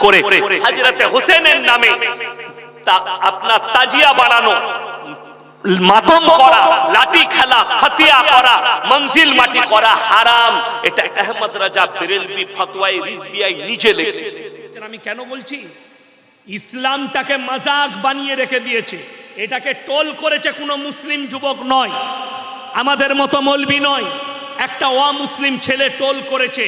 করে হযরতে হোসেনের নামে আপনার তাজিয়া বানানো, মাতম করা, লাঠি খেলা, হাতিয়া করা, মঞ্জিল মাটি করা হারাম। এটা আহমদ রাজা বেরেলভি ফতোয়ায়ে রিজভিয়ায় নিজে লিখেছে। আমি কেন বলছি? ইসলামটাকে মজাক বানিয়ে রেখে দিয়েছে, এটাকে টোল করেছে কোনো মুসলিম যুবক নয়, আমাদের মতো মৌলবি নয়, একটা অমুসলিম ছেলে টোল করেছে।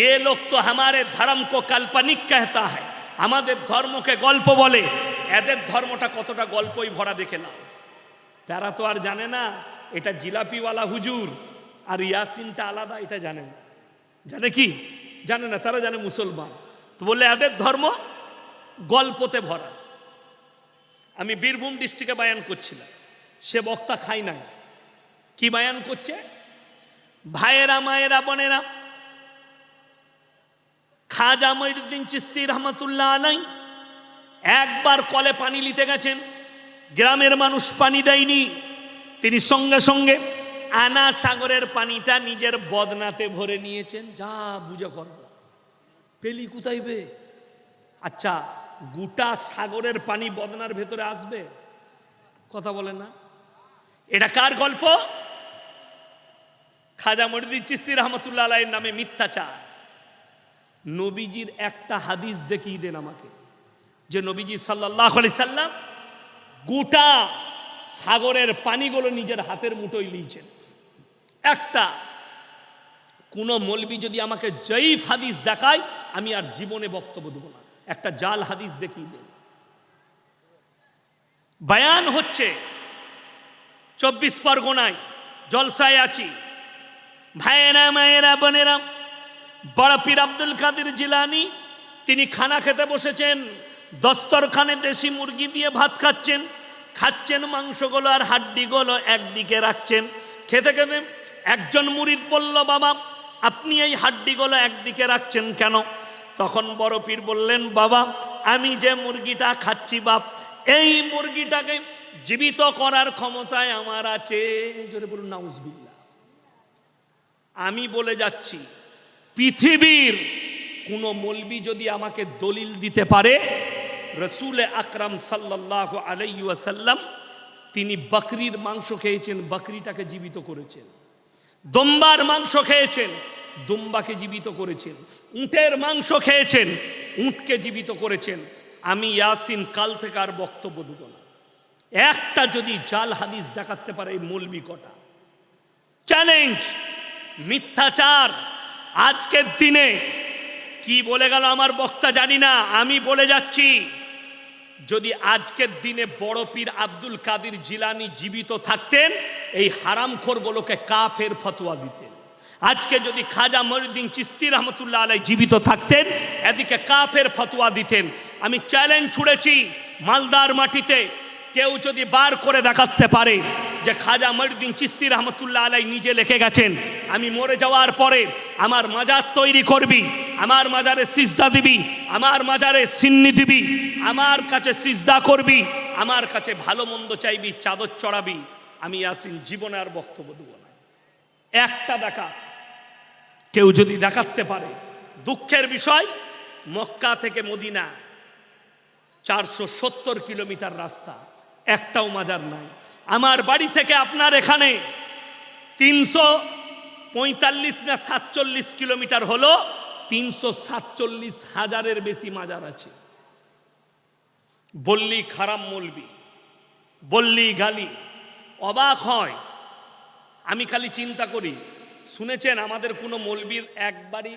ये लोग तो हमारे धर्म को काल्पनिक कहता है, আমাদের ধর্মকে গল্প বলে। এদের ধর্মটা কতটা গল্পই ভরা দেখে নাও। তারা তো আর জানে না এটা জিলাপিওয়ালা হুজুর আর ইয়াসিনটা আলাদা, এটা জানে না। জানে কি? জানে না। তারা জানে মুসলমান। তো বললে এদের ধর্ম গল্পতে ভরা। আমি বীরভূম ডিস্ট্রিক্টে বায়ান করছিলাম, সে বক্তা খাই নাই, কি বায়ান করছে? ভাইয়েরা, মায়েরা, বোনেরা, খাজা মঈনুদ্দিন চিশতি রহমাতুল্লাহ আলাইহি একবার কলে পানি নিতে গেছেন, গ্রামের মানুষ পানি দেয়নি, তিনি সঙ্গে সঙ্গে আনা সাগরের পানিটা নিজের বদনাতে ভরে নিয়েছেন। যা বুঝে করব, পেলি কোথায় বে? আচ্ছা, গোটা সাগরের পানি বদনার ভেতরে আসবে? কথা বলে না। এটা কার গল্প? খাজা মঈনুদ্দিন চিশতি রহমাতুল্লাহ আলাইহির নামে মিথ্যাচার। নবীজির একটা হাদিস দেখিয়ে দেন আমাকে, যে নবীজি সাল্লাল্লাহু আলাইহি সাল্লাম গোটা সাগরের পানিগুলো নিজের হাতের মুঠোয় নিয়েছেন। একটা কোন মৌলবি যদি আমাকে জয়ীফ হাদিস দেখায়, আমি আর জীবনে বক্তব্য দেব না। একটা জাল হাদিস দেখিয়ে দেন। বয়ান হচ্ছে 24 পরগনায়, জলসায় আছি। ভাইয়েরা, মায়েরা, বোনেরা, বড় পীর আব্দুল কাদের জিলানী তিনি খানা খেতে বসেছেন। দস্তরখানে দেশি মুরগি দিয়ে ভাত খাচ্ছেন, খাচ্ছেন মাংসগুলো আর হাড্ডিগুলো একদিকে রাখছেন। খেতে খেতে একজন মুরিদ বলল, বাবা আপনি এই হাড্ডিগুলো একদিকে রাখছেন কেন? তখন বড় পীর বললেন, বাবা আমি যে মুরগিটা খাচ্ছি বাপ, এই মুরগিটাকে জীবিত করার ক্ষমতায় আমার আছে। জোরে বলুন নাউজুবিল্লাহ। আমি বলে যাচ্ছি, পৃথিবীর কোন মৌলবি যদি আমাকে দলিল দিতে পারে, রসুল আকরাম সাল্লাল্লাহু আলাইহি ওয়াসাল্লাম তিনি বকরির মাংস খেয়েছেন, বকরিটাকে জীবিত করেছেন। দুম্বার মাংস খেয়েছেন, দুম্বাকে জীবিত করেছেন। উটের মাংস খেয়েছেন, উটকে জীবিত করেছেন। আমি ইয়াসিন কাল থেকে আর বক্তব্য দেব না। একটা যদি জাল হাদিস দেখাতে পারে এই মৌলবি কটা, চ্যালেঞ্জ। মিথ্যাচার। আজকের দিনে কি বলে গেল আমার বক্তা জানি না, আমি বলে যাচ্ছি, যদি আজকের দিনে বড় পীর আব্দুল কাদের জিলানী জীবিত থাকতেন, এই হারামখোরগুলোকে কাফের ফতোয়া দিতেন। আজকে যদি খাজা মঈনুদ্দিন চিশতি রহমাতুল্লাহ আলাইহি জীবিত থাকতেন, এদিকে কাফের ফতোয়া দিতেন। আমি চ্যালেঞ্জ ছুড়েছি, মালদার মাটিতে কেউ যদি বার করে দেখাতে পারে যে খাজা মঈনুদ্দিন চিশতি রহমাতুল্লাহ আলাইহি নিজে লিখে গেছেন, আমি মরে যাওয়ার পরে আমার মাজার তৈরি করবি, আমার মাজারে সিজদা দিবি, আমার মাজারে সিন্নি দিবি, আমার কাছে সিজদা করবি, আমার কাছে ভালো মন্দ চাইবি, চাদর চড়াবি, আমি ইয়াসিন জীবনে আর বক্তব্য দেব না। একটা দেখা কেউ যদি দেখাতে পারে। দুঃখের বিষয়, মক্কা থেকে মদিনা 470 কিলোমিটার রাস্তা, একটাও মাজার নাই। আমার বাড়ি থেকে আপনার এখানে 345 না 47 কিলোমিটার হলো, 347,000-এর বেশি মাজার আছে। বললি খারাপ মৌলবি, বললি গালি, অবাক হয়। আমি খালি চিন্তা করি, শুনেছেন আমাদের কোনো মৌলবীর একবারই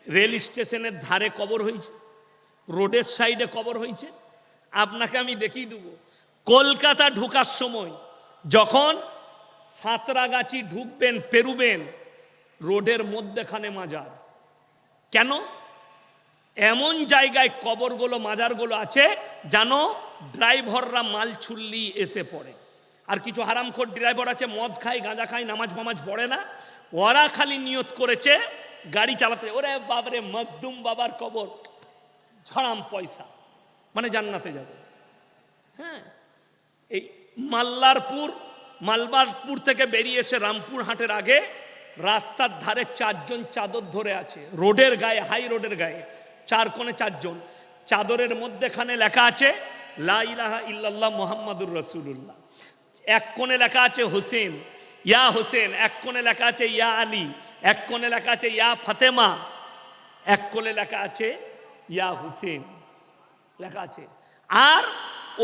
রেল স্টেশনের ধারে কবর হয়েছে, রোডের সাইডে কবর হয়েছে? আপনাকে আমি দেখিয়ে দেবো। কলকাতা ঢোকার সময় যখন সাঁতরাগাছি ঢুকবেন, পেরুবেন, রোডের মধ্যেখানে মাজার। কেন? এমন জায়গায় কবরগুলো, মাজারগুলো আছে যেন ড্রাইভাররা মাল ছুল্লি এসে পড়ে। আর কিছু হারামখোর ড্রাইভার আছে, মদ খায়, গাঁজা খায়, নামাজ ফামাজ পড়ে না, ওরা খালি নিয়ত করেছে গাড়ি চালাতে, ওরে বাবারে মকদুম বাবার কবর, ঝড়াম পয়সা, মানে জান্নাতে যাবে। হ্যাঁ, এই মালবারপুর থেকে বেরিয়ে এসে রামপুর হাটের আগে রাস্তার ধারে 4 জন চাদর ধরে আছে, রোডের গায়ে, হাই রোডের গায়ে চার কোণে চারজন, চাদরের মধ্যেখানে লেখা আছে লা ইলাহা ইল্লাল্লাহ মুহাম্মাদুর রাসূলুল্লাহ। এক কোণে লেখা আছে হোসেন, ইয়া হোসেন। এক কোণে লেখা আছে ইয়া আলী। এক কোণে লেখা আছে ইয়া ফাতেমা। এক কোণে লেখা আছে ইয়া হুসেন লেখা আছে। আর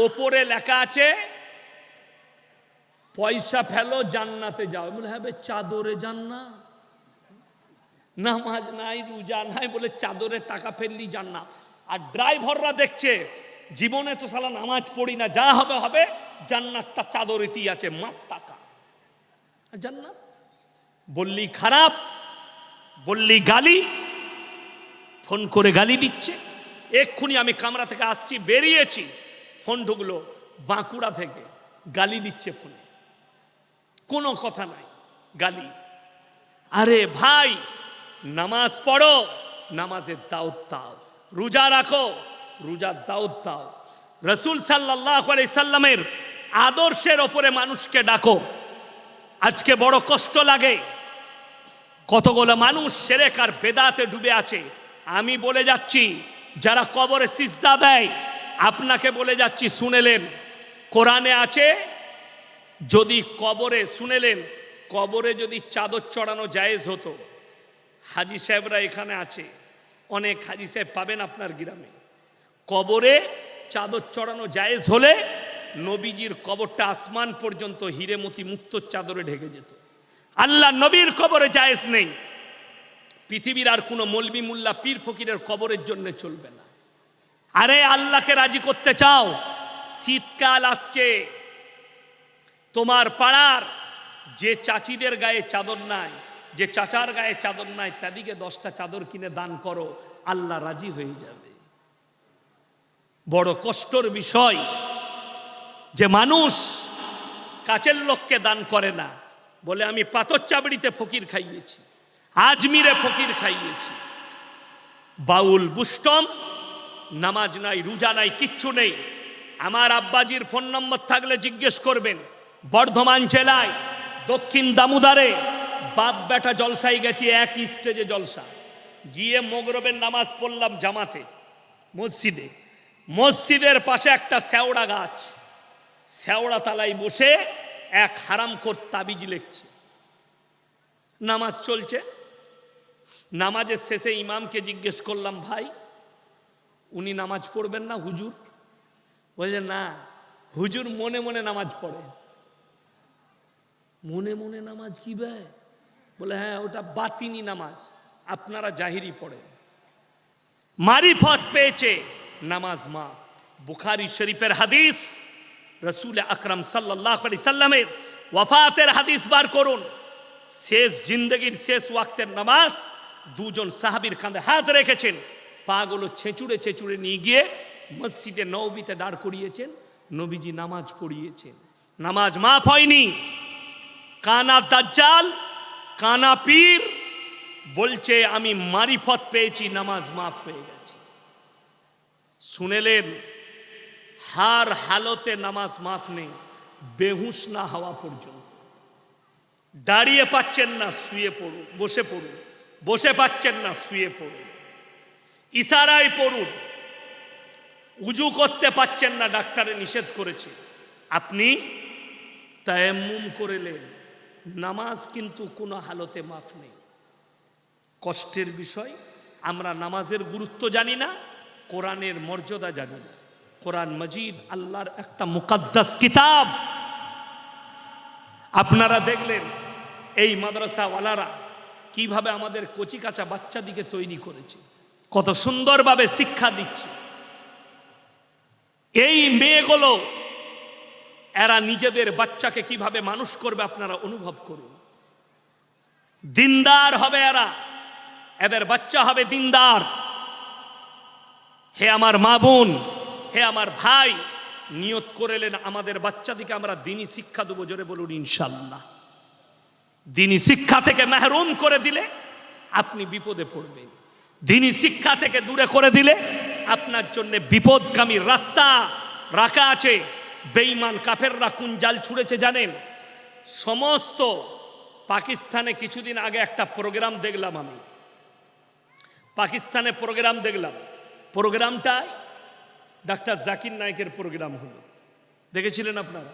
ওপরে লেখা আছে পয়সা ফেলো জান্নাতে যাও। বলে হ্যাঁ চাদরে জান্নাত, নামাজ নাই রোজা নাই, বলে চাদরে টাকা ফেললি জান্নাত। আর ড্রাইভাররা দেখছে জীবনে তো সালা নামাজ পড়ি না, যা হবে হবে, জান্নাতটা চাদরেতেই আছে, মাপ টাকা জান্নাত। বললি খারাপ, বললি গালি, ফোন করে গালি দিচ্ছে। এক্ষুনি আমি কামরা থেকে আসছি, বেরিয়েছি, ফোন ঢুকলো বাঁকুড়া থেকে, গালি দিচ্ছে ফোনে, কোনো কথা নাই, গালি। আরে ভাই নামাজ পড়ো, নামাজের দাওয়াত দাও, রোজা রাখো, রোজার দাওয়াত দাও, রাসূল সাল্লাল্লাহু আলাইহি সাল্লামের আদর্শের ওপরে মানুষকে ডাকো। আজকে বড় কষ্ট লাগে, কতগুলো মানুষ শিরক আর বেদাতে ডুবে আছে। আমি বলে যাচ্ছি যারা কবরে সিজদা দেয়, আপনাকে বলে যাচ্ছি শুনেলেন, কোরআনে আছে যদি কবরে, শুনেলেন, কবরে যদি চাদর চড়ানো জায়েজ হতো, হাজি সাহেবরা এখানে আছে, অনেক হাজি সাহেব পাবেন আপনার গ্রামে, কবরে চাদর চড়ানো জায়েজ হলে নবীজির কবরটা আসমান পর্যন্ত হিরেমতি মুক্তোর চাদরে ঢেকে যেত। আল্লাহ নবীর কবরে জায়েজ নেই, পৃথিবীর আর কোনো মলবি মুল্লা পীর ফকিরের কবরের জন্য চলবে না। আরে আল্লাহকে রাজি করতে চাও, শীতকাল আসছে, তোমার পাড়ার যে চাচিদের গায়ে চাদর নাই, যে চাচার গায়ে চাদর নাই, তাদিকে 10টা চাদর কিনে দান করো, আল্লাহ রাজি হয়ে যাবে। বড় কষ্টর বিষয় যে মানুষ কাছের লোককে দান করে না, বলে আমি পাথর চাবড়িতে ফকির খাইয়েছি, আজমিরে ফকির খাইয়েছি। বাউল বুষ্টম, নামাজ নাই রোজা নাই কিচ্ছু নেই। আমার আব্বাজির ফোন নম্বর থাকলে জিজ্ঞেস করবেন, বর্ধমান জেলায় দক্ষিণ দামোদরে বাপ বেটা জলসায় গেছি, এক স্টেজে জলসা, গিয়ে মগরবের নামাজ পড়লাম জামাতে মসজিদে। মসজিদের পাশে একটা শ্যাওড়া গাছ, শ্যাওড়া তালায় বসে এক হারামখোর তাবিজ লিখছে। নামাজ চলছে, নামাজের শেষে ইমামকে জিজ্ঞেস করলাম, ভাই উনি নামাজ পড়বেন না হুজুর? বলছে না, হুজুর মনে মনে নামাজ পড়ে। মনে মনে নামাজ কি ভাই? বলে হ্যাঁ ওটা বাতিনি নামাজ, আপনারা জাহিরি পড়েন। মারিফত পেয়েছে, নামাজ মা। বুখারী শরীফের হাদিস, রাসূল আকরাম সাল্লাল্লাহু আলাইহি সাল্লামের ওয়াফাতের হাদিস বার করুন। শেষ জিন্দগির শেষ ওয়াক্তের নামাজ দুজন সাহাবীর কাঁধে হাত রেখেছেন, পাগুলো ছেঁচুড়ে ছেঁচুড়ে নিয়ে গিয়ে মসজিদে নববীতে দাঁড় করিয়েছেন, নবীজি নামাজ পড়িয়েছেন, নামাজ মাফ হয়নি। কানা দাজ্জাল, কানা পীর বলছে আমি মারিফত পেয়েছি, নামাজ মাফ হয়ে গেছে। শুনেলেন, হার হালতে নামাজ মাফ নেই, বেহুশ না হওয়া পর্যন্ত। দাঁড়িয়ে পাচ্ছেন না, শুয়ে পড়ুন, বসে পড়ুন, বসে পাচ্ছেন না, শুয়ে পড়ুন, ইশারায় পড়ুন। উজু করতে পাচ্ছেন না, ডাক্তারে নিষেধ করেছে, আপনি তায়াম্মুম করেলেন, নামাজ কিন্তু কোনো হালতে মাফ নেই। কষ্টের বিষয়, আমরা নামাজের গুরুত্ব জানি না, কোরআনের মর্যাদা জানি না। কোরআন মজিদ আল্লাহর একটা মুকাদ্দাস কিতাব। আপনারা দেখলেন এই মাদ্রাসাওয়ালারা কিভাবে আমাদের কচিকাঁচা বাচ্চাদিকে তৈরি করেছে, কত সুন্দরভাবে শিক্ষা দিচ্ছে। এই মেয়েগুলো, এরা নিজেদের বাচ্চাকে কিভাবে মানুষ করবে আপনারা অনুভব করুন। দিনদার হবে এরা, এদের বাচ্চা হবে দিনদার। হে আমার মা বোন, হে আমার ভাই, নিয়ত করেলেন আমাদের বাচ্চাদিকে আমরা দ্বীনি শিক্ষা দেবো, জোরে বলুন ইনশাআল্লাহ। দ্বীনি শিক্ষা থেকে মাহরুম করে দিলে আপনি বিপদে পড়বেন, দ্বীনি শিক্ষা থেকে দূরে করে দিলে আপনার জন্য বিপদগামী রাস্তা রাখা আছে। বেঈমান কাফেররা কোন জাল ছুঁড়েছে জানেন? সমস্ত পাকিস্তানে কিছুদিন আগে একটা প্রোগ্রাম দেখলাম, আমি পাকিস্তানে প্রোগ্রাম দেখলাম, প্রোগ্রামটায় ডাক্তার জাকির নায়েকের প্রোগ্রাম হলো, দেখেছিলেন আপনারা?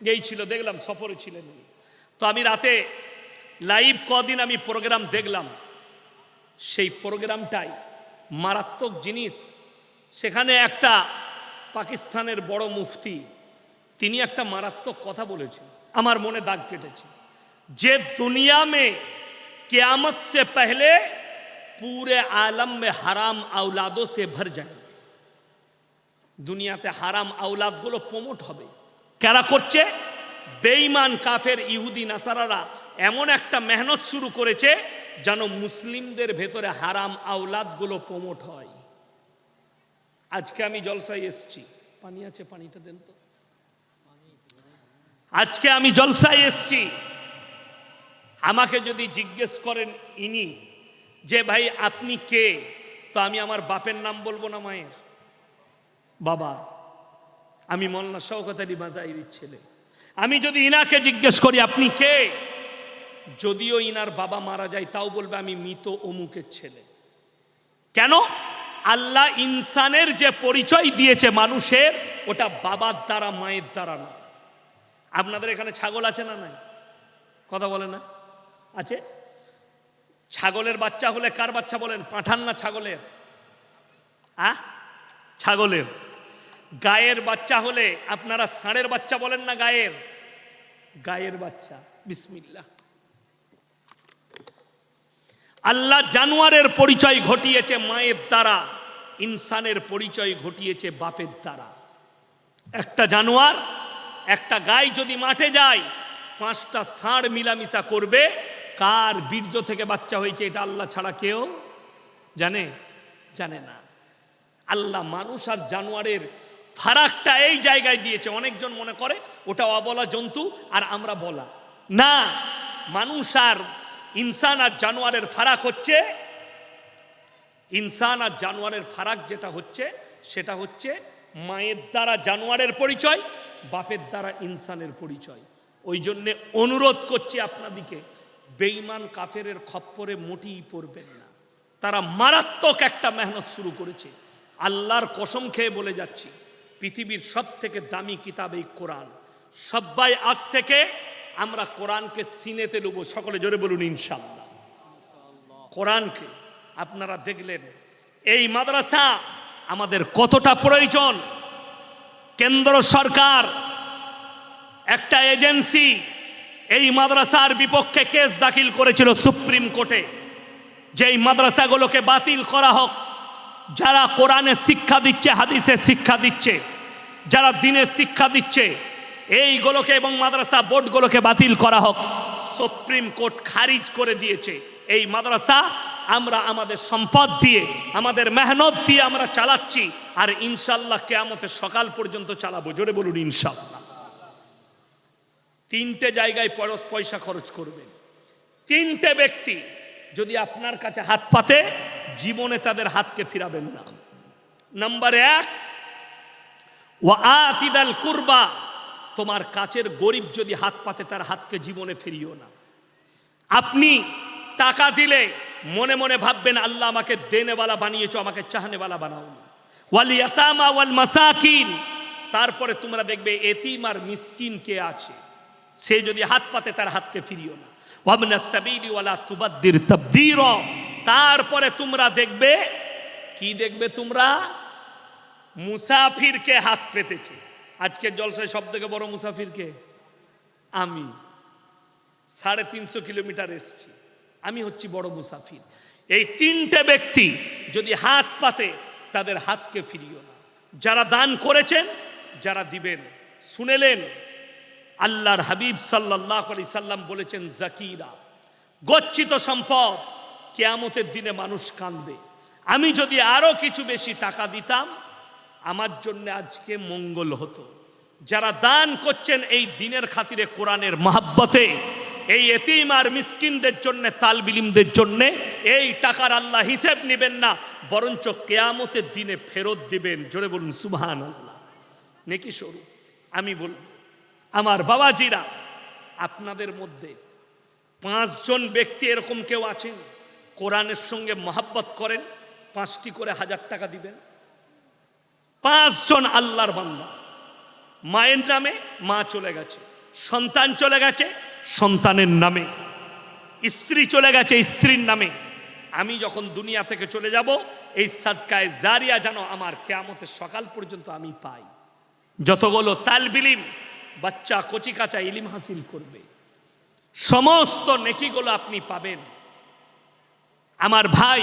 গিয়েছিল, দেখলাম, সফরে ছিলেন। তো আমি রাতে লাইভ কদিন আমি প্রোগ্রাম দেখলাম, সেই প্রোগ্রামটাই মারাত্মক জিনিস। সেখানে একটা পাকিস্তানের বড় মুফতি, তিনি একটা মারাত্মক কথা বলেছেন, আমার মনে দাগ কেটেছে। যে দুনিয়া মে কিয়ামত সে পহলে पूरे आलम में हराम औलादों से भर जाए, দুনিয়াতে হারাম আওলাদগুলো প্রমোট হবে। কারা করছে? বেঈমান কাফের ইহুদি নাসারারা এমন একটা মেহনত শুরু করেছে যেন মুসলিমদের ভেতরে হারাম আওলাদগুলো প্রমোট হয়। আজকে আমি জলসায় এসেছি, পানি আছে, পানিটা দেন তো। আজকে আমি জলসায় এসেছি, আমাকে যদি জিজ্ঞেস করেন ইনি যে ভাই আপনি কে, তো আমি আমার বাপের নাম বলবো না, মায়ের, বাবা। আমি মোল্লা শওকত আলী মাজাহিরির ছেলে। আমি যদি ইনাকে জিজ্ঞেস করি আপনি কে, যদিও ইনার বাবা মারা যায় তাও বলবে আমি মৃত অমুকের ছেলে। কেন? আল্লাহ ইনসানের যে পরিচয় দিয়েছে মানুষের, ওটা বাবার দ্বারা, মায়ের দ্বারা না। আপনাদের এখানে ছাগল আছে না নাই? কথা বলে না? আছে। ছাগলের বাচ্চা হলে কার বাচ্চা বলেন? পাঠান না ছাগলের? ছাগলের। গায়ের বাচ্চা হলে আপনারা ষাঁড়ের বাচ্চা বলেন না? গায়ের বাচ্চা। বিসমিল্লাহ। আল্লাহ জানোয়ারের পরিচয় ঘটিয়েছে মায়ের দ্বারা, ইনসানের পরিচয় ঘটিয়েছে বাপের দ্বারা। একটা জানোয়ার, একটা গাই যদি মাঠে যায়, 5টা ষাঁড় মিলামিশা করবে, কার বীর্য থেকে বাচ্চা হয়েছে এটা আল্লাহ ছাড়া কেউ জানে না। আল্লাহ মানুষ আর জানোয়ারের ফারাকটা এই জায়গায় দিয়েছে। অনেকজন মনে করে ওটা অবলা জন্তু আর আমরা বলা। না, মানুষ আর ইনসান আর জানোয়ারের ফারাক হচ্ছে, ইনসান আর জানোয়ারের ফারাক যেটা হচ্ছে সেটা হচ্ছে মায়ের দ্বারা জানোয়ারের পরিচয়, বাপের দ্বারা ইনসানের পরিচয়। ওই জন্যে অনুরোধ করছি আপনাদিকে, বেঈমান কাফেরের খপ্পরে মোটেই পড়বেন না। তারা মারাত্মক একটা মেহনত শুরু করেছে। আল্লাহর কসম খেয়ে বলে যাচ্ছি, পৃথিবীর সব থেকে দামি কিতাব এই কোরআন। সবাই আজ থেকে আমরা কোরআনকে সিনেতে নেব। সকলে জোরে বলুন ইনশাআল্লাহ। কোরআনকে আপনারা দেখলেন এই মাদ্রাসা আমাদের কতটা প্রয়োজন। কেন্দ্র সরকার একটা এজেন্সি এই মাদ্রাসার বিপক্ষে কেস দাখিল করেছিল সুপ্রিম কোর্টে, যে এই মাদ্রাসাগুলোকে বাতিল করা হোক। যারা কোরআনের শিক্ষা দিচ্ছে, হাদিসের শিক্ষা দিচ্ছে, যারা দ্বীনের শিক্ষা দিচ্ছে, এইগুলোকে এবং মাদ্রাসা বোর্ডগুলোকে বাতিল করা হোক। সুপ্রিম কোর্ট খারিজ করে দিয়েছে। এই মাদ্রাসা আমরা আমাদের সম্পদ দিয়ে, আমাদের মেহনত দিয়ে আমরা চালাচ্ছি, আর ইনশাআল্লাহ কিয়ামতের সকাল পর্যন্ত চালাবো। জোরে বলুন ইনশাআল্লাহ। 3টে জায়গায় পয়সা খরচ করবেন। 3টে ব্যক্তি যদি আপনার কাছে হাত পাতে, জীবনে তাদের হাতকে ফিরাবেন না। নাম্বার 1, ওয়া আতিদাল কুরবা, তোমার কাছের গরিব যদি হাত পাতে তার হাতকে জীবনে ফিরিও না। আপনি টাকা দিলে মনে মনে ভাববেন আল্লাহ আমাকে দেনেওয়ালা বানিয়েছো, আমাকে চাহনেওয়ালা বানাও না। ওয়াল ইয়াতামা ওয়াল মাসাকিন, তারপরে তোমরা দেখবে এতিম আর মিসকিন কে আছে, সে যদি হাত পাতে তার হাতকে ফিরিও না। ওয়াবনাস সাবিলি ওয়ালা তুবাদ্দির তাবদীরা, তারপরে তোমরা দেখবে কি দেখবে? তোমরা মুসাফিরকে হাত পেতেছে। আজকে জলসায় সব থেকে বড় মুসাফিরকে আমি। 350 কিলোমিটার এসেছি, আমি হচ্ছি বড় মুসাফির। এই 3টে ব্যক্তি যদি হাত পাতে তাদের হাতকে ফিরিও না। যারা দান করেছেন, যারা দিবেন। শুনেলেন আল্লাহর হাবিব সাল্লাল্লাহু আলাইহি সাল্লাম বলেছেন, জাকিরা, গচ্ছিত সম্পদ কিয়ামতের দিনে মানুষ কাঁদবে। আমি যদি আরো কিছু বেশি টাকা দিতাম আমার জন্য আজকে মঙ্গল হতো। যারা দান করছেন এই দিনের খাতিরে, কোরআনের মহব্বতে, এই এতিম আর মিসকিনদের জন্য, তালবিলিমদের জন্য, এই টাকার আল্লাহ হিসেব নেবেন না, বরঞ্চ কিয়ামতের দিনে ফেরত দিবেন। জোরে বলুন সুবহানাল্লাহ। নেকি স্বরূপ আমি বলব, আমার বাবাজিরা, আপনাদের মধ্যে 5 জন ব্যক্তি এরকম কেউ আছেন কোরআনের সঙ্গে মহব্বত করেন, 5টি করে 1000 টাকা দিবেন? 5 জন আল্লাহর বান্দা। মায়ের নামে মা চলে গেছে, সন্তান চলে গেছে সন্তানের নামে, স্ত্রী চলে গেছে স্ত্রীর নামে। আমি যখন দুনিয়া থেকে চলে যাব, এই সাদকায়ে জারিয়া যেন আমার কিয়ামতের সকাল পর্যন্ত আমি পাই। যতগুলো তালবিল ইলম বাচ্চা কচি কাঁচা ইলম হাসিল করবে, সমস্ত নেকিগুলো আপনি পাবেন। আমার ভাই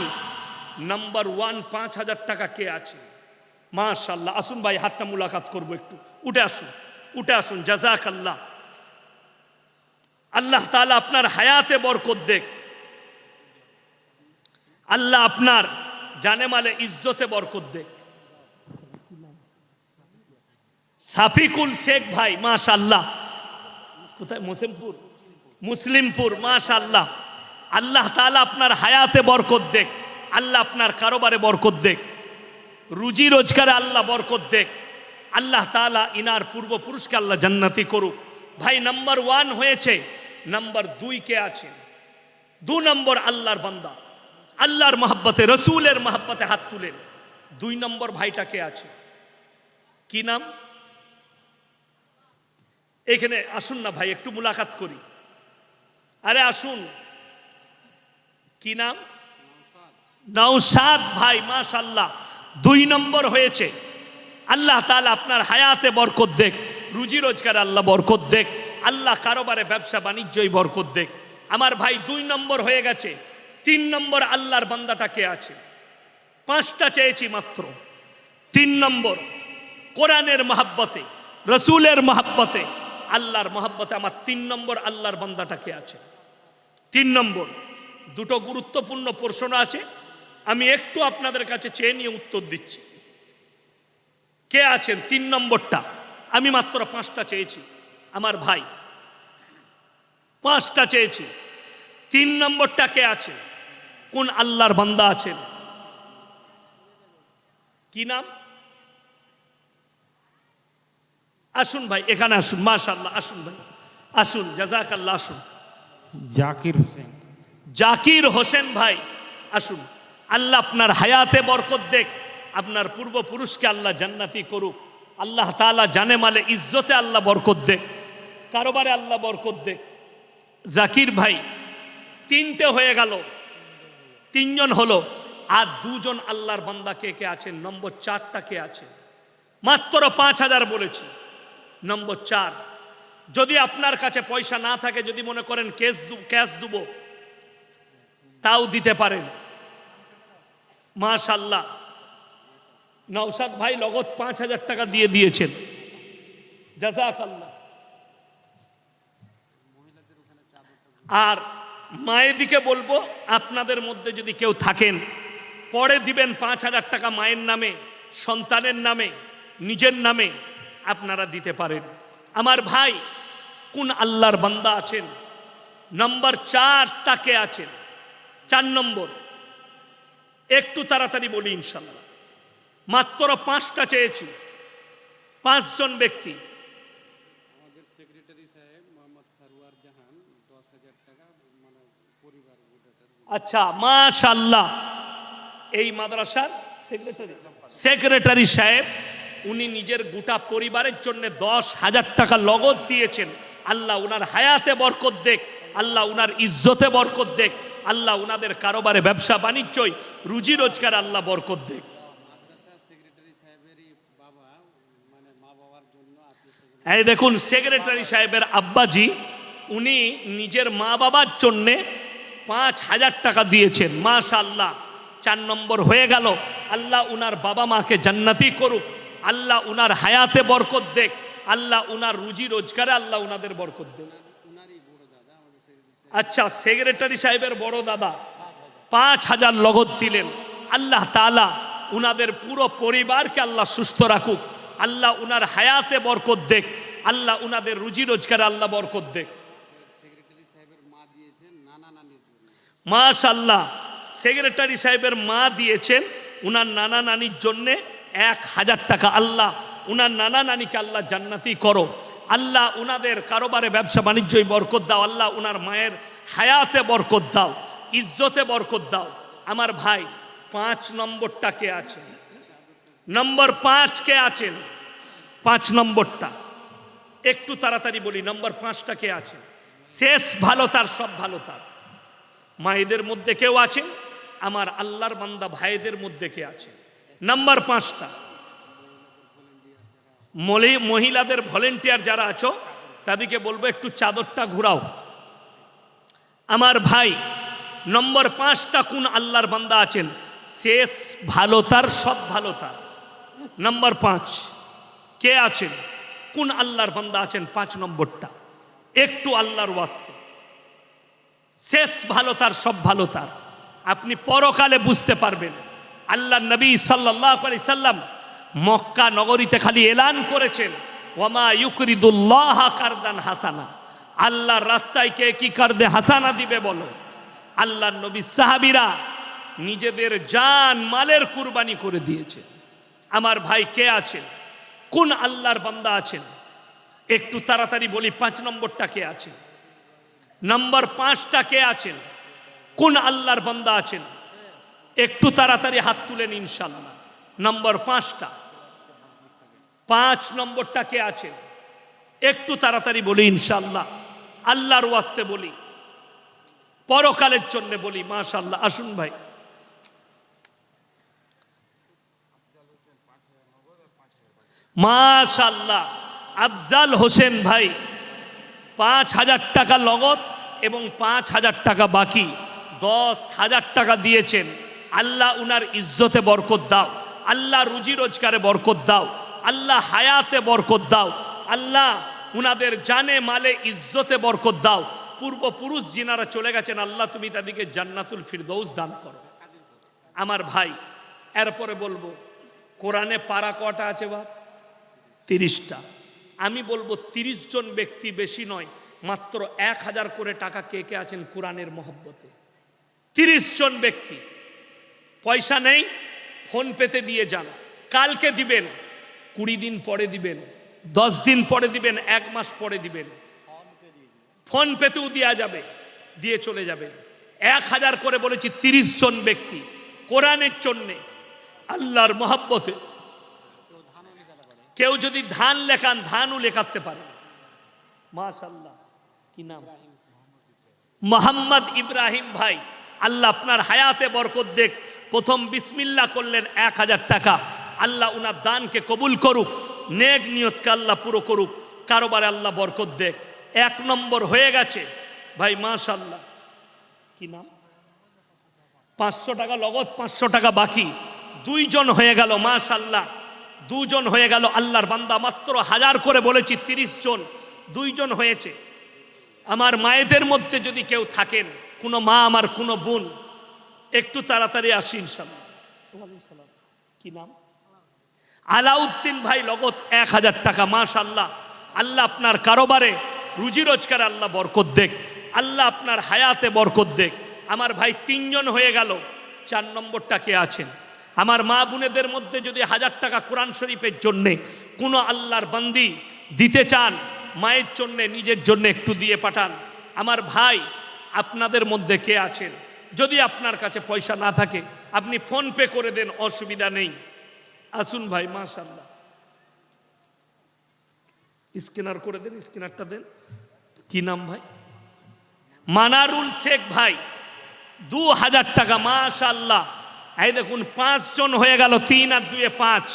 নাম্বার 1 5,000 টাকা কে আছে? মাশাআল্লাহ, আসুন ভাই, হাতটা মুলাকাত করবো একটু। উঠে আসুন, উঠে আসুন। জাযাকাল্লাহ। আল্লাহ তাআলা আপনার হায়াতে বরকত দেখ, আল্লাহ আপনার জানে মালে ইজ্জতে বরকত দেখ। সাফিকুল শেখ ভাই, মাশাআল্লাহ। কোথায়? মুসলিমপুর। মাশাআল্লাহ। আল্লাহ তাআলা আপনার হায়াতে বরকত দেখ, আল্লাহ আপনার কারোবারে বরকত দেখ, রুজি রোজগারে আল্লাহ বরকত দেখ। আল্লাহ তাআলা ইনার পূর্বপুরুষকে আল্লাহ জান্নাতি করুক। ভাই নাম্বার 1 হয়েছে। নাম্বার 2 কে আছে? 2 নম্বর আল্লাহর বান্দা, আল্লাহর মহব্বতে, রসুলের মহব্বতে হাত তুলেন। 2 নম্বর ভাইটা কে আছে? কি নাম? এখানে আসুন না ভাই, একটু মুলাকাত করি। আরে আসুন, কি নাম? নওশাদ ভাই, মাশাআল্লাহ। 2 নম্বর হয়েছে। আল্লাহ তাআলা আপনার হায়াতে বরকত দেখ, রুজি রোজগারে আল্লাহ বরকত দেখ, আল্লাহ কারোবারে ব্যবসা বাণিজ্যই বরকত দেখ। আমার ভাই 2 নম্বর হয়ে গেছে। 3 নম্বর আল্লাহর বান্দাটা কে আছে? 5টা চেয়েছি মাত্র। 3 নম্বর কোরআনের মহব্বতে, রসুলের মহব্বতে, আল্লাহর মহব্বতে আমার 3 নম্বর আল্লাহর বান্দাটা কে আছে? 3 নম্বর। 2টো গুরুত্বপূর্ণ প্রশ্ন আছে, আমি একটু আপনাদের কাছে চেয়ে নিয়ে উত্তর দিচ্ছি। কে আছেন 3 নম্বরটা? আমি মাত্র 5টা চেয়েছি আমার ভাই, 5টা চেয়েছি। 3 নম্বরটা কে আছে? কোন আল্লাহর বান্দা আছেন? কি নাম? আসুন ভাই, এখানে আসুন। মাশাআল্লাহ, আসুন ভাই, আসুন। জাযাকাল্লাহ। আসুন। জাকির হোসেন। জাকির হোসেন ভাই, আসুন। আল্লাহ আপনার হায়াতে বরকত দেখ, আপনার পূর্বপুরুষকে আল্লাহ জান্নাতি করুক। আল্লাহ তাআলা জানে মালে ইজ্জতে আল্লাহ বরকত দেখ, কারোবারে আল্লাহ বরকত দেখ। জাকির ভাই 3টে হয়ে গেল, 3 জন হলো। আর 2 জন আল্লাহর বান্দা কে কে আছেন? নম্বর 4টা কে আছে? মাত্র 5,000 বলেছি। নম্বর 4, যদি আপনার কাছে পয়সা না থাকে, যদি মনে করেন ক্যাশ দেব, তাও দিতে পারেন। মাশাআল্লাহ। নওশাদ ভাই লগত 5,000 টাকা দিয়ে দিয়েছেন। জাযাকাল্লাহ। আর মায়ের দিকে বলবো, আপনাদের মধ্যে যদি কেউ থাকেন, পরে দিবেন 5,000 টাকা মায়ের নামে, সন্তানের নামে, নিজের নামে, আপনারা দিতে পারেন। আমার ভাই কোন আল্লাহর বান্দা আছেন? নম্বর 4টা কে আছেন? 4 নম্বর। একটু তাড়াতাড়ি বলি ইনশাআল্লাহ। মাত্র 5টা চেয়েছি, 5 জন ব্যক্তি। আমাদের সেক্রেটারি সাহেব মোহাম্মদ সারওয়ার জাহান 10,000 টাকা মানে পরিবার। আচ্ছা, মাশাআল্লাহ। এই মাদ্রাসার সেক্রেটারি সাহেব, উনি নিজের গোটা পরিবারের জন্য 10,000 টাকা নগদ দিয়েছেন। আল্লাহ উনার হায়াতে বরকত দেখ, আল্লাহ উনার ইজ্জতে বরকত দেখ, আল্লাহ উনাদের কারোবারে ব্যবসা বাণিজ্যই রুজি রোজগার আল্লাহ বরকত দেখ। মাদ্রাসা সেক্রেটারি সাহেবেরই বাবা মানে মা বাবার জন্য এই দেখুন, সেক্রেটারি সাহেবের আব্বাজি উনি নিজের মা বাবার জন্য 5,000 টাকা দিয়েছেন। মাশাআল্লাহ। 4 নম্বর হয়ে গেল। আল্লাহ উনার বাবা মাকে জান্নাতি করুক, আল্লাহ উনার হায়াতে বরকত দেখ, আল্লাহ উনার রুজি রোজগারে আল্লাহ উনাদের বরকত দেখ। উনারই বড় দাদা আমাদের সেক্রেটারি আচ্ছা, সেক্রেটারি সাহেবের বড় দাদা 5,000 নগদ দিলেন। আল্লাহ তাআলা উনাদের পুরো পরিবারকে আল্লাহ সুস্থ রাখুক, আল্লাহ উনার হায়াতে বরকত দেখ, আল্লাহ উনাদের রুজি রোজগারে আল্লাহ বরকত দেখ। সেক্রেটারি সাহেবের মা দিয়েছেন নানা নানির জন্য। মাশাআল্লাহ। সেক্রেটারি সাহেবের মা দিয়েছেন উনার নানা নানির জন্য 1,000 টাকা। আল্লাহ উনার নানা নানিকে আল্লাহ জান্নাতি করো, আল্লাহ উনাদের কারোবারে ব্যবসা বাণিজ্যই বরকত দাও, আল্লাহ উনার মায়ের হায়াতে বরকত দাও, ইজ্জতে বরকত দাও। আমার ভাই 5 নম্বরটা কে আছে? নম্বর 5 কে আছেন? 5 নম্বরটা একটু তাড়াতাড়ি বলি। নম্বর 5টা কে আছেন? শেষ ভালো তার, সব ভালো তার। মায়েদের মধ্যে কেউ আছেন? আমার আল্লাহর বান্দা ভাইদের মধ্যে কে আছেন? নম্বর 5টা মহিলাদের ভলেন্টিয়ার যারা আছো তাদেরকে বলবো একটু চাদরটা ঘুরাও। আমার ভাই, নম্বর 5টা কোন আল্লাহর বান্দা আছেন? শেষ ভালো তার, সব ভালো তার। নম্বর 5 কে আছেন? কোন আল্লাহর বান্দা আছেন? 5 নম্বরটা একটু আল্লাহর ওয়াস্তে। শেষ ভালো তার, সব ভালো তার। আপনি পরকালে বুঝতে পারবেন। আল্লাহ নবী সাল্লাল্লাহু আলাইহি সাল্লাম মক্কা নগরীতে খালি এলান করেছেন, ওয়ামা ইউকরিদুল্লাহ কারদান হাসানা। আল্লাহর রাস্তায় কে কি কারদে হাসানা দিবে বলো? আল্লাহ নবী সাহাবীরা নিজেদের জান মালের কুরবানি করে দিয়েছে। আমার ভাই কে আছেন? কোন আল্লাহর বান্দা আছেন? একটু তাড়াতাড়ি বলি। 5 নম্বরটা কে আছেন? নম্বর 5টা কে আছেন? কোন আল্লাহর বান্দা আছেন? একটু তাড়াতাড়ি হাত তুলেন ইনশাআল্লাহ। নম্বর 5টা 5 নম্বরটা কে আছেন? একটু তাড়াতাড়ি বলি ইনশাআল্লাহ। আল্লাহর ওয়াস্তে বলি, পরকালের জন্য বলি। মাশাআল্লাহ, আসুন ভাই। মাশাআল্লাহ, আফজাল হোসেন ভাই 5,000 টাকা নগদ এবং 5,000 টাকা বাকি, 10,000 টাকা দিয়েছেন। আল্লাহ উনার ইজ্জতে বরকত দাও, আল্লাহ রুজি রোজগারে বরকত দাও, আল্লাহ হায়াতে বরকত দাও, আল্লাহ উনাদের জানে মালে ইজ্জতে বরকত দাও। পূর্বপুরুষ যিনারা চলে গেছেন, আল্লাহ তুমি তাদেরকে জান্নাতুল ফিরদৌস দান করো। আমার ভাই, এরপরে বলবো কোরআনে পারা কটা আছে বাপ? 30টা। আমি বলবো 30 জন ব্যক্তি, বেশি নয়, মাত্র 1000 করে টাকা কে কে আছেন কোরআনের মহব্বতে? 30 জন ব্যক্তি। পয়সা নেই, ফোন পেতে দিয়ে যান। কালকে দিবেন, 20 দিন পরে দিবেন, 10 দিন পরে দিবেন, 1 মাস পরে দিবেন। ফোন পেতেও দেওয়া যাবে, দিয়ে চলে যাবে। 1000 করে বলেছি। 30 জন ব্যক্তি কোরআনের জন্যে, আল্লাহর মহব্বতে। কেউ যদি ধান লেখান, ধানও লেখাতে পারে। মাশাআল্লাহ, কি নাম? মোহাম্মদ ইব্রাহিম ভাই, আল্লাহ আপনার হায়াতে বরকত দেখ। প্রথম বিসমিল্লাহ করলেন, 1000 টাকা। আল্লাহ উনার দানকে কবুল করুক, নেক নিয়তকে আল্লাহ পুরো করুক, কারোবারে আল্লাহ বরকত দেখ। 1 নম্বর হয়ে গেছে ভাই, মাশাআল্লাহ। কি নাম? 500 টাকা নগদ, 500 টাকা বাকি। 2 জন হয়ে গেল, মাশাআল্লাহ। 2 জন হয়ে গেল আল্লাহর বান্দা। মাত্র 1000 করে বলেছি, 30 জন, 2 জন হয়েছে। আমার মায়েদের মধ্যে যদি কেউ থাকেন, কোনো মা, আমার কোনো বোন, একটু তাড়াতাড়ি আসি ইনশাআল্লাহ। কি নাম? আলাউদ্দিন ভাই, নগদ 1000 টাকা। মাশাআল্লাহ, আল্লাহ আপনার কারোবারে রুজি রোজগার আল্লাহ বরকত দেখ, আল্লাহ আপনার হায়াতে বরকত দেখ। আমার ভাই 3 জন হয়ে গেল। 4 নম্বরটা কে আছেন? আমার মা বোনেদের মধ্যে যদি 1000 টাকা কোরআন শরীফের জন্যে কোনো আল্লাহর বান্দি দিতে চান, মায়ের জন্যে, নিজের জন্য একটু দিয়ে পাঠান। আমার ভাই, আপনাদের মধ্যে কে আছেন? যদি আপনার কাছে পয়সা না থাকে, আপনি ফোন পে করে দেন, অসুবিধা নেই। আসুন ভাই, মাশাআল্লাহ। স্ক্যানার করে দেন, স্ক্যানারটা দেন। কি নাম ভাই? মানারুল শেখ ভাই, 2000 টাকা। মাশাআল্লাহ, এই দেখুন 5 জন হয়ে গেল। 3 আর 2 5।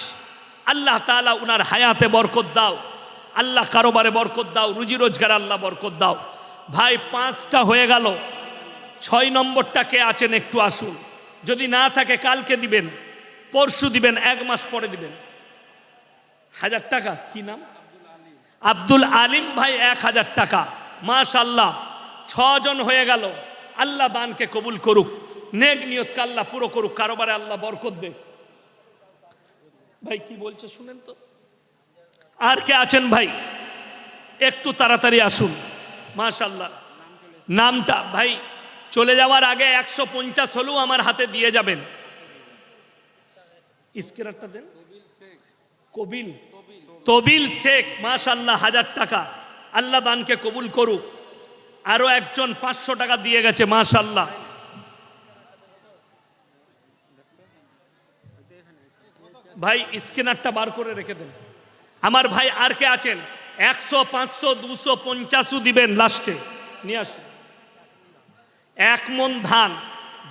আল্লাহ তাআলা উনার হায়াতে বরকত দাও, আল্লাহ কারোবারে বরকত দাও, রুজি রোজগার আল্লাহ বরকত দাও। ভাই 5টা হয়ে গেল। 6 নম্বরটা কে আছেন? একটু আসুন। যদি না থাকে কালকে দিবেন, পরশু দিবেন, 1 মাস পরে দিবেন। 1000 টাকা। কি নাম? আব্দুল আলিম ভাই, 1000 টাকা। মাশাআল্লাহ, 6 জন হয়ে গেল। আল্লাহ দানকে কবুল করুক, নেক নিয়তকে আল্লাহ পুরো করুক, কারোবারে আল্লাহ বরকত দেখ। ভাই কি বলছে শুনেন তো। আর কে আছেন ভাই? একটু তাড়াতাড়ি আসুন। মাশাআল্লাহ, নামটা ভাই চলে যাওয়ার আগে 150 হলেও আমার হাতে দিয়ে যাবেন। স্ক্যানারটা দেন। তবিল শেখ, মাশাআল্লাহ, 1000 টাকা। আল্লাহ দানকে কবুল করুক। আরো একজন 500 টাকা দিয়ে গেছে, মাশাআল্লাহ। ভাই স্ক্যানারটা বার করে রেখে দেন। আমার ভাই আর কে আছেন? 100, 500, 250 দিবেন লাস্টে নিয়ে আসুন। 1 মণ ধান,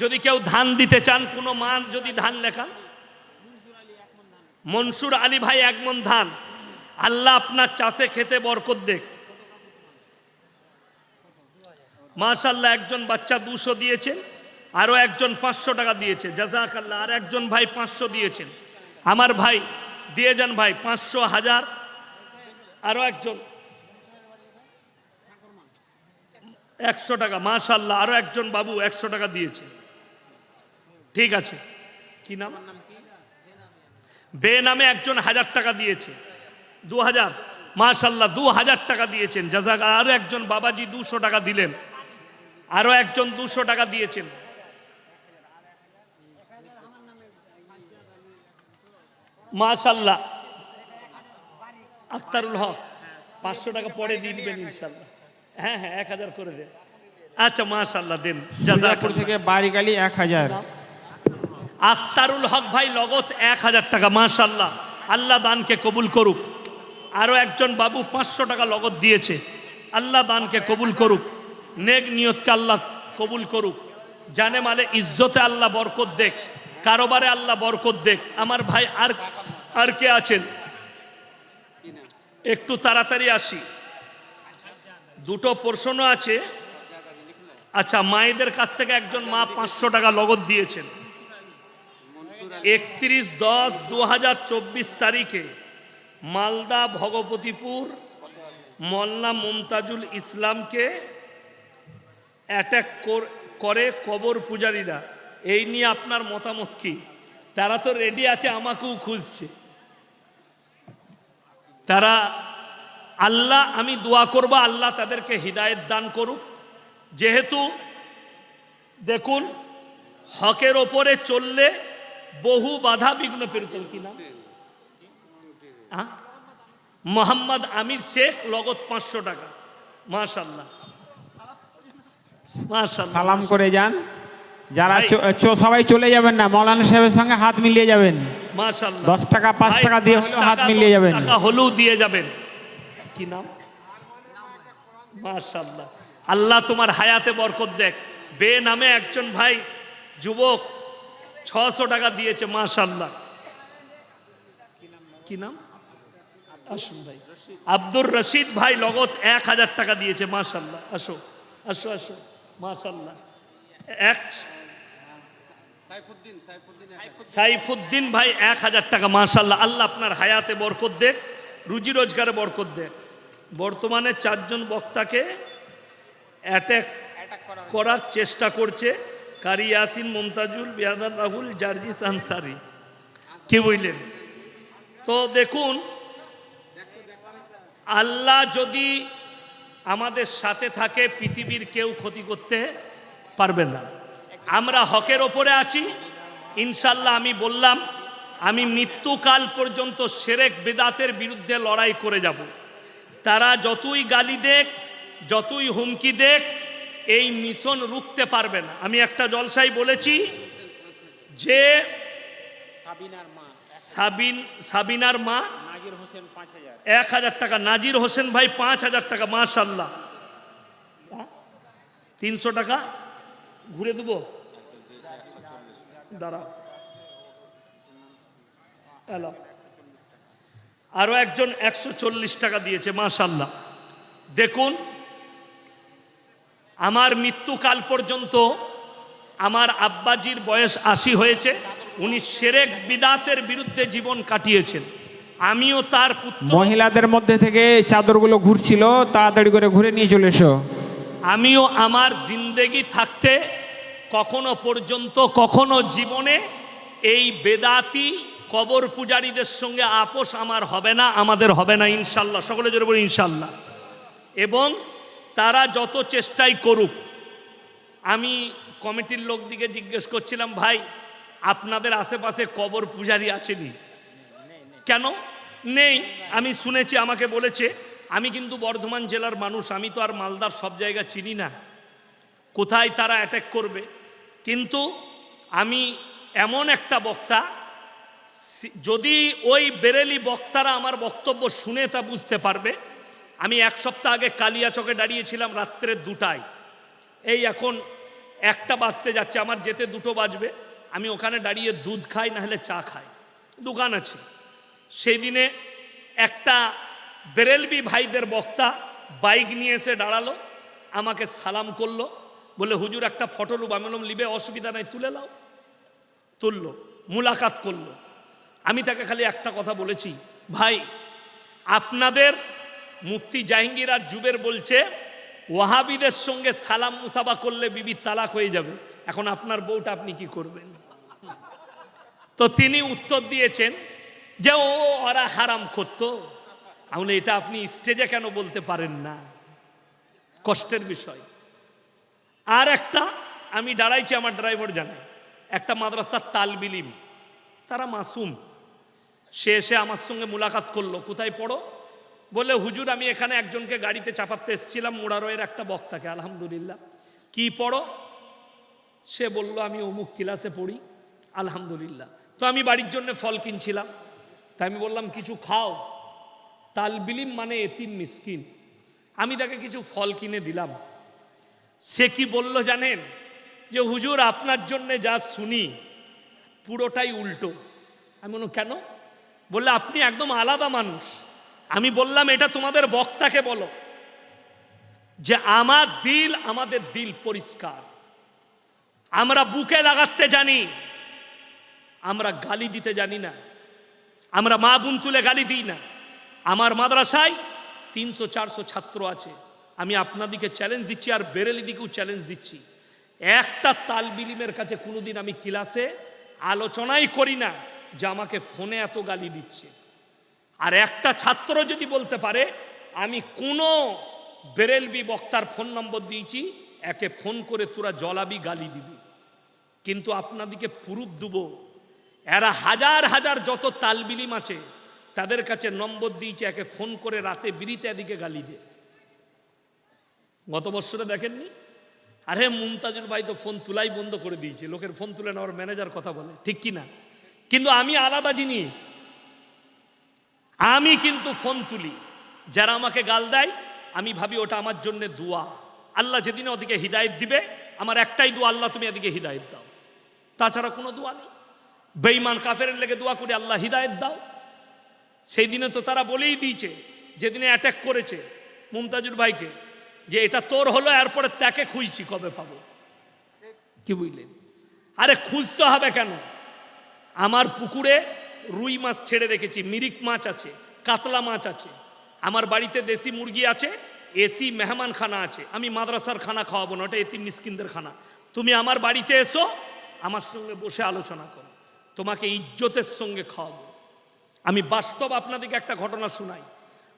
যদি কেউ ধান দিতে চান, কোনো মান যদি ধান লেখান। মনসুর আলী ভাই 1 মণ ধান। আল্লাহ আপনার চাষে খেতে বরকত দেখ। মাশাআল্লাহ, একজন বাচ্চা 200 দিয়েছেন, আরো একজন 500 টাকা দিয়েছে, জাযাকাল্লাহ। আর একজন ভাই 500 দিয়েছেন। আমার ভাই দিয়ে যান ভাই, 500, 1000। আরো একজন 100 টাকা, মাশাআল্লাহ। আরো একজন বাবু 100 টাকা দিয়েছে। ঠিক আছে, কি নাম? বে নামে একজন 1000 টাকা দিয়েছে, 2000, মাশাআল্লাহ, 2000 টাকা দিয়েছেন, জাযাকাল্লাহ। আরো একজন বাবাজি 200 টাকা দিলেন। আরো একজন 200 টাকা দিয়েছেন। মাশাআল্লাহ, আখতারুল হক 500 টাকা পরে দিয়ে দিবেন ইনশাআল্লাহ। হ্যাঁ হ্যাঁ, 1000 করে দেন। আচ্ছা, মাশাআল্লাহ, দেন। সুজাপুর জাযাকাল্লাহ। থেকে বারিকালি 1000। আখতারুল হক ভাই লগত 1000 টাকা, মাশাআল্লাহ। আল্লাহ দানকে কবুল করুক। আরো একজন বাবু 500 টাকা লগত দিয়েছে। আল্লাহ দানকে কবুল করুক, নেক নিয়তকে আল্লাহ কবুল করুক। জানে মালে ইজ্জতে আল্লাহ বরকত দেখ, কারোবারে আল্লাহ বরকত দেখ। আমার ভাই আর কে আছেন? একটু তাড়াতাড়ি আসি, দুটো প্রশ্ন আছে। আচ্ছা, মায়েদের কাছ থেকে একজন মা 500 টাকা লগত দিয়েছেন। 31/10/2024 তারিখে মালদা ভগবতীপুর মোল্লা মুমতাজুল ইসলামকে অ্যাটাক করে কবর পূজারীরা। এই নিয়ে আপনার মতামত কি? তারা তো রেডি আছে, আমাকেও খুঁজছে তারা। আল্লাহ, আমি দোয়া করব আল্লাহ তাদেরকে হিদায়েত দান করুক। যেহেতু দেখুন, হকের ওপরে চললে বহু বাধা বিঘ্ন পেরোতেন। কি নাম? মোহাম্মদ আমির শেখ, লগত 500 টাকা, মাশাআল্লাহ মাশাআল্লাহ। সালাম করে যান। যারা ভাই, সবাই চলে যাবেন না, মৌলানা সাহেবের সঙ্গে হাত মিলিয়ে যাবেন। মাশাআল্লাহ, 10 টাকা 5 ভাই, টাকা দিয়ে 5 হলেও টাকা, হাত মিলিয়ে 10 যাবেন। টাকা হলেও দিয়ে যাবেন। কি নাম? মাশাআল্লাহ, আল্লাহ তোমার হায়াতে বরকত দেখ। বে নামে একজন ভাই যুবক 600 টাকা দিয়েছে, মাশাআল্লাহ। কি নাম? আসুন ভাই। আব্দুর রশিদ ভাই লগত 1000 টাকা দিয়েছে, মাশাআল্লাহ। আসো আসো আসো, মাশাআল্লাহ। সাইফুদ্দিন ভাই 1000 টাকা, মাশাআল্লাহ। আল্লাহ আপনার হায়াতে বরকত দেখ, রুজি রোজগারে বরকত দেখ। বর্তমানে 4 জন বক্তাকে অ্যাটাক করার চেষ্টা করছে। কারি ইয়াসিন, মুমতাজুল, বিয়াদার রাহুল, জার্জিস আনসারি। কি বুঝলেন? তো দেখুন, আল্লাহ যদি আমাদের সাথে থাকে, পৃথিবীর কেউ ক্ষতি করতে পারবে না। আমরা হকের ওপরে আছি ইনশাল্লাহ। আমি বললাম, আমি মৃত্যুকাল পর্যন্ত শিরক বিদআতের বিরুদ্ধে লড়াই করে যাব। তারা যতই গালি দেখ, যতই হুমকি দেখ, এই মিশন রুখতে পারবে না। আমি একটা জলসায় বলেছি যে সাবিনার মা 1000 টাকা, নাজির হোসেন ভাই 5000 টাকা, মাশাআল্লাহ। 300 টাকা ঘুরে দেবো, দাঁড়াও। হ্যালো, আরো একজন 140 টাকা দিয়েছে, মাশাআল্লাহ। দেখুন, আমার মৃত্যুকাল পর্যন্ত, আমার আব্বাজির বয়স 80 হয়েছে, উনি শিরক বিদআতের বিরুদ্ধে জীবন কাটিয়েছেন। আমিও তার পুত্র। মহিলাদের মধ্যে থেকে চাদরগুলো ঘুরছিল, তাড়াতাড়ি করে ঘুরে নিয়ে চলে এসো। আমিও আমার জিন্দেগি থাকতে কখনো পর্যন্ত, কখনো জীবনে এই বেদাতি কবর পূজারীদের সঙ্গে আপোষ আমার হবে না, আমাদের হবে না ইনশাল্লাহ। সকলে জোরে বলি ইনশাল্লাহ। এবং তারা যত চেষ্টাই করুক, আমি কমিটির লোকদিকে জিজ্ঞেস করছিলাম, ভাই আপনাদের আশেপাশে কবর পূজারী আছেনি? কেন নেই? আমি শুনেছি, আমাকে বলেছে। আমি কিন্তু বর্ধমান জেলার মানুষ, আমি তো আর মালদার সব জায়গা চিনি না, কোথায় তারা অ্যাটাক করবে। কিন্তু আমি এমন একটা বক্তা, যদি ওই বেরেলি বক্তারা আমার বক্তব্য শুনে তা বুঝতে পারবে। আমি এক সপ্তাহ আগে কালিয়াচকে দাঁড়িয়েছিলাম রাত্রে 2টায়, এই এখন 1টা বাজতে যাচ্ছে, আমার যেতে 2টো বাজবে। আমি ওখানে দাঁড়িয়ে দুধ খাই, না হলে চা খাই, দোকান আছে। সেই দিনে একটা বেরেলবি ভাইদের বক্তা বাইক নিয়ে এসে দাঁড়ালো, আমাকে সালাম করলো, বলে হুজুর একটা ফটো লুব। আমি বললাম লিবে, অসুবিধা নাই, তুলে নাও। তুললো, মুলাকাত করলো। আমি তাকে খালি একটা কথা বলেছি, ভাই আপনাদের মুফতি জাহাঙ্গীর আর জুবের বলছে ওয়াহাবিদের সঙ্গে সালাম মুসাফা করলে বিবির তালাক হয়ে যাবে, এখন আপনার বউটা আপনি কি করবেন? তো তিনি উত্তর দিয়েছেন যে ওরা হারাম করতো। তাহলে এটা আপনি স্টেজে কেন বলতে পারেন না? কষ্টের বিষয়। আর একটা, আমি দাঁড়াইছি, আমার ড্রাইভার জানে, একটা মাদ্রাসার তালবিলিম, তারা মাসুম, সে এসে আমার সঙ্গে মুলাকাত করলো। কোথায় পড়ো? বলে হুজুর আমি এখানে একজনকে গাড়িতে চাপাতে এসেছিলাম, মুরারয়ের একটা বক্তাকে। আলহামদুলিল্লাহ। কি পড়ো? সে বলল আমি অমুক ক্লাসে পড়ি। আলহামদুলিল্লাহ। তো আমি বাড়ির জন্য ফল কিনছিলাম, তাই আমি বললাম কিছু খাও। তালবিলিম মানে এতিম মিসকিন। আমি তাকে কিছু ফল কিনে দিলাম। সে কি বলল জানেন? যে হুজুর আপনার জন্য যা শুনি পুরোটাই উল্টো। আমি বললাম কেন? বললে আপনি একদম আলাদা মানুষ। আমি বললাম এটা তোমাদের বক্তাকে বলো যে আমাদের দিল পরিষ্কার, আমরা বুকে লাগাতে জানি, আমরা গালি দিতে জানি না, আমরা মা বোন তুলে গালি দিই না। আমার মাদ্রাসায় 300-400 ছাত্র আছে। আমি আপনাদিকে চ্যালেঞ্জ দিচ্ছি, আর বেরেলি দিকেও চ্যালেঞ্জ দিচ্ছি, একটা তালবিলিমের কাছে কোনোদিন আমি ক্লাসে আলোচনাই করি না যে আমাকে ফোনে এত গালি দিচ্ছে। আর একটা ছাত্র যদি বলতে পারে আমি কোনো বেরেলবি বক্তার ফোন নম্বর দিয়েছি, একে ফোন করে তোরা জলাবি গালি দিবি, কিন্তু আপনাদিকে প্রুফ দেবো, এরা হাজার হাজার যত তালবিলিম আছে তাদের কাছে নম্বর দিয়েছে, একে ফোন করে রাতে বিরিতে এদিকে গালি দে। গত বছরে দেখেননি? আরে মুমতাজুল ভাই তো ফোন তুলাই বন্ধ করে দিয়েছে, লোকের ফোন তুলে নেওয়ার ম্যানেজার কথা বলে, ঠিক কি না? কিন্তু আমি আলাদা জিনিস, আমি কিন্তু ফোন তুলি। যারা আমাকে গাল দেয় আমি ভাবি ওটা আমার জন্য দোয়া, আল্লাহ যেদিনে ওদিকে হিদায়ত দিবে, আমার একটাই দোয়া, আল্লাহ তুমি এদিকে হিদায়ত দাও, তাছাড়া কোনো দোয়া নেই। বেঈমান কাফেরের লেগে দোয়া করে আল্লাহ হিদায়ত দাও। সেই দিনে তো তারা বলেই দিয়েছে, যেদিনে অ্যাটাক করেছে মুমতাজুর ভাইকে, যে এটা তোর হলো, এরপরে তাকে খুঁজছি কবে পাবো। কি বুঝলেন? আরে খুঁজতে হবে কেন? আমার পুকুরে রুই মাছ ছেড়ে রেখেছি, মিরিক মাছ আছে, কাতলা মাছ আছে, আমার বাড়িতে দেশি মুরগি আছে, এসি মেহমান খানা আছে। আমি মাদ্রাসার খানা খাওয়াবো না, ওটা এতিম মিসকিনদের খানা। তুমি আমার বাড়িতে এসো, আমার সঙ্গে বসে আলোচনা করো, তোমাকে ইজ্জতের সঙ্গে খাওয়াবো। আমি বাস্তব আপনাদেরকে একটা ঘটনা শোনাই।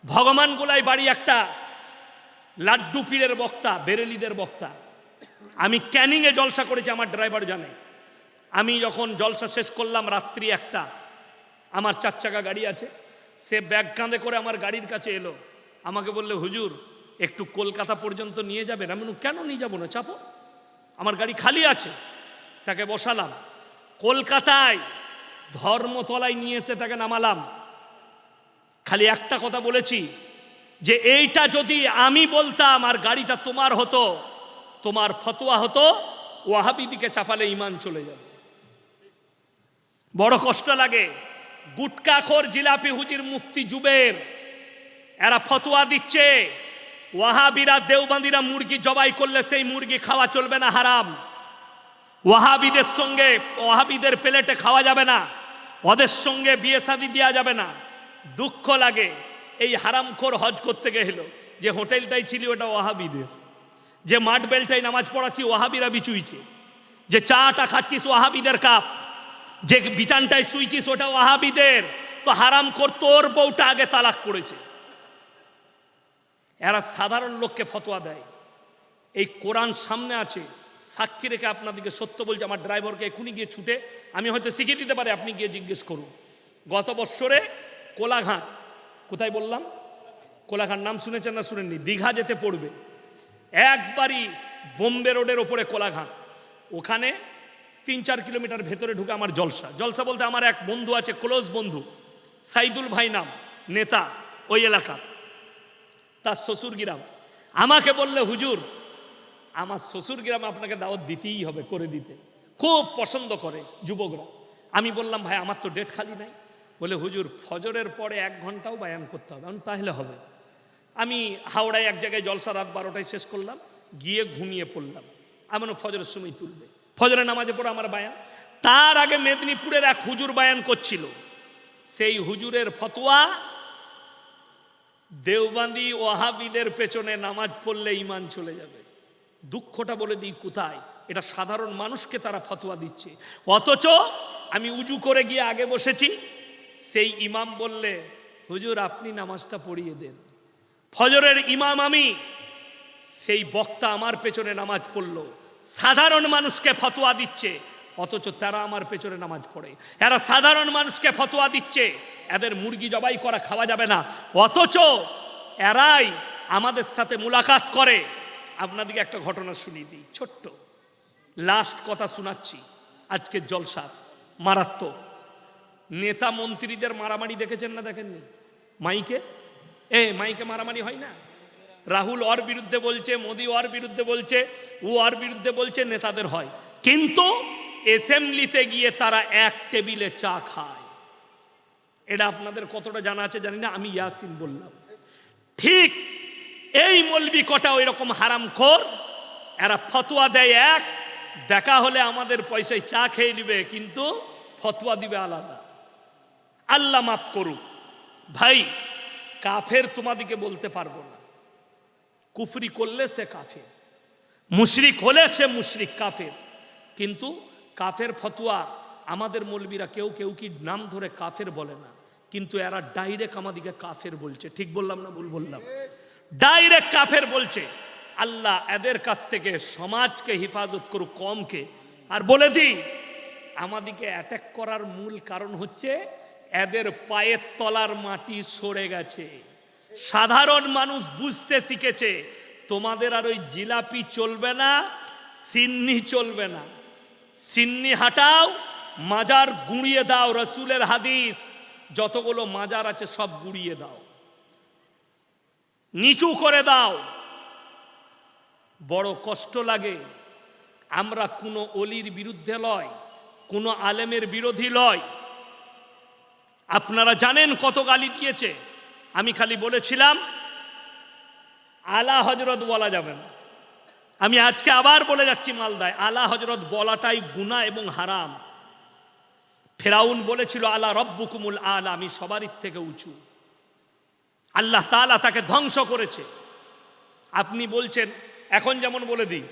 ভগবান গোলাই বাড়ি একটা লাড্ডু পীরের বক্তা, বেরেলিদের বক্তা। আমি ক্যানিংয়ে জলসা করেছি, আমার ড্রাইভার জানে। আমি যখন জলসা শেষ করলাম রাত্রি 1টা, আমার 4 চাকা গাড়ি আছে, সে ব্যাগ কাঁধে করে আমার গাড়ির কাছে এলো, আমাকে বললে হুজুর একটু কলকাতা পর্যন্ত নিয়ে যাবেন। আমি বললাম কেন নিয়ে যাবো না, চাপো, আমার গাড়ি খালি আছে। তাকে বসালাম, কলকাতায় ধর্মতলায় নিয়ে এসে তাকে নামালাম। খালি একটা কথা বলেছি যে এইটা যদি আমি বলতাম আর গাড়িটা তোমার হতো, তোমার ফতোয়া হতো ওয়াহাবিদিকে চাপালে ঈমান চলে যাবে। বড় কষ্ট লাগে। গুটকাখোর জিলাপি হুজির মুফতি জুবের, এরা ফতোয়া দিচ্ছে ওয়াহাবিরা দেওবন্দিরা মুরগি জবাই করলে সেই মুরগি খাওয়া চলবে না, হারাম। ওয়াহাবিদের সঙ্গে, ওয়াহাবিদের প্লেটে খাওয়া যাবে না, ওদের সঙ্গে বিয়ে শাদী দেওয়া যাবে না। দুঃখ লাগে, এই হারামখোর হজ করতে গেল, যে হোটেলটাই ছিল ওটা ওয়াহাবিদের, যে মাঠ বেলটাই নামাজ পড়াচ্ছি ওয়াহাবিরা বিচুইছে, যে চাটা খাচ্ছিস ওয়াহাবিদের কাপ, যে বিছানটায় শুইছিস ওটা ওয়াহাবিদের। তো হারামখোর তোর বউটা আগে তালাক করেছে। এরা সাধারণ লোককে ফতোয়া দেয়। এই কোরআন সামনে আছে, সাক্ষী রেখে আপনাদেরকে সত্য বলছে। আমার ড্রাইভারকে এখনই গিয়ে ছুটে, আমি হয়তো শিখিয়ে দিতে পারি, আপনি গিয়ে জিজ্ঞেস করুন। গত বৎসরে কোলাঘাট, কোথায় বললাম? কোলাঘাট নাম শুনেছেন না শুনেননি? দীঘা যেতে পড়বে, একবারই বোম্বে রোডের ওপরে কোলাঘাট, ওখানে 3-4 কিলোমিটার ভেতরে ঢুকে আমার জলসা। জলসা বলতে আমার এক বন্ধু আছে, ক্লোজ বন্ধু, সাইদুল ভাই নাম, নেতা ওই এলাকা, তার শ্বশুর গ্রাম। আমাকে বললে হুজুর আমার শ্বশুর গ্রামে আপনাকে দাওয়াত দিতেই হবে, করে দিতে। খুব পছন্দ করে যুবকরা। আমি বললাম ভাই আমার তো ডেট খালি নাই। বলে হুজুর ফজরের পরে 1 ঘন্টাও বায়ান করতে হবে। আমি তাহলে হবে। আমি হাওড়ায় এক জায়গায় জলসা রাত 12টায় শেষ করলাম, গিয়ে ঘুমিয়ে পড়লাম। আমার ফজরের সময় তুলবে, ফজরের নামাজে পড়ে আমার বায়ান। তার আগে মেদিনীপুরের এক হুজুর বায়ান করছিল। সেই হুজুরের ফতোয়া, দেওবন্দি ওয়াহাবিদের পেছনে নামাজ পড়লে ঈমান চলে যাবে। দুঃখটা বলে দিই কোথায়, এটা সাধারণ মানুষকে তারা ফতোয়া দিচ্ছে। অথচ আমি উজু করে গিয়ে আগে বসেছি, সেই ইমাম বললে হুজুর আপনি নামাজটা পড়িয়ে দেন। ফজরের ইমাম আমি, সেই বক্তা আমার পেছনে নামাজ পড়লো। সাধারণ মানুষকে ফতোয়া দিচ্ছে, অথচ তারা আমার পেছনে নামাজ পড়ে। এরা সাধারণ মানুষকে ফতোয়া দিচ্ছে এদের মুরগি জবাই করা খাওয়া যাবে না, অথচ এরাই আমাদের সাথে মুলাকাত করে। আপনাদেরকে একটা ঘটনা শুনিয়ে দিই, ছোট্ট লাস্ট কথা শোনাচ্ছি। আজকে জলসা মারাত্মক। নেতা মন্ত্রীদের মারামারি দেখেছেন না দেখেননি? মাইকে মাইকে মারামারি হয় না? রাহুল ওর বিরুদ্ধে বলছে, মোদি ওর বিরুদ্ধে বলছে, ও ওর বিরুদ্ধে বলছে, নেতাদের হয়। কিন্তু অ্যাসেম্বলিতে গিয়ে তারা এক টেবিলে চা খায়। এটা আপনাদের কতটা জানা আছে জানি না, আমি ইয়াসিন বললাম। ঠিক এই মৌলবি কটা ওই রকম হারামখোর, এরা ফতোয়া দেয় এক, দেখা হলে আমাদের পয়সায় চা খেয়ে নিবে, কিন্তু ফতোয়া দিবে আলাদা। আল্লাহ মাফ করুক ভাই, কাফের তোমাদিকে বলতে পারবো না। কুফরি করলে সে কাফের, মুশরিক হলে সে মুশরিক কাফের। কিন্তু কাফের ফতোয়া আমাদের মৌলবীরা কেউ কেউ কি নাম ধরে কাফের বলে না, কিন্তু এরা ডাইরেক্ট আমাদিকে কাফের বলছে। ঠিক বললাম না ভুল বললাম? ডাইরেক্ট কাফের বলছে। আল্লাহ এদের কাছ থেকে সমাজকে হেফাজত করুক, কমকে। আর বলে দিই, আমাদিকে অ্যাটাক করার মূল কারণ হচ্ছে এদের পায়ের তলার মাটি সরে গেছে। সাধারণ মানুষ বুঝতে শিখেছে তোমাদের আর ওই জিলাপি চলবে না, সিন্নি চলবে না। সিন্নি হাটাও, মাজার গুঁড়িয়ে দাও। রসুলের হাদিস, যতগুলো মাজার আছে সব গুঁড়িয়ে দাও, নিচু করে দাও। বড় কষ্ট লাগে। আমরা কোনো অলির বিরুদ্ধে লয়, কোনো আলেমের বিরোধী লয়। আপনারা জানেন কত গালি দিয়েছে। আমি খালি বলেছিলাম আলা হজরত বলা যাবে না। আমি আজকে আবার বলে যাচ্ছি মালদায়, আলা হজরত বলাটাই গুনাহ এবং হারাম। ফেরাউন বলেছিল আলা রব্বুকুমুল আলা, আমি সবারই থেকে উঁচু। আল্লাহ তাআলা তাকে ধ্বংস করেছে। আপনি বলছেন, এখন যেমন বলে দিই,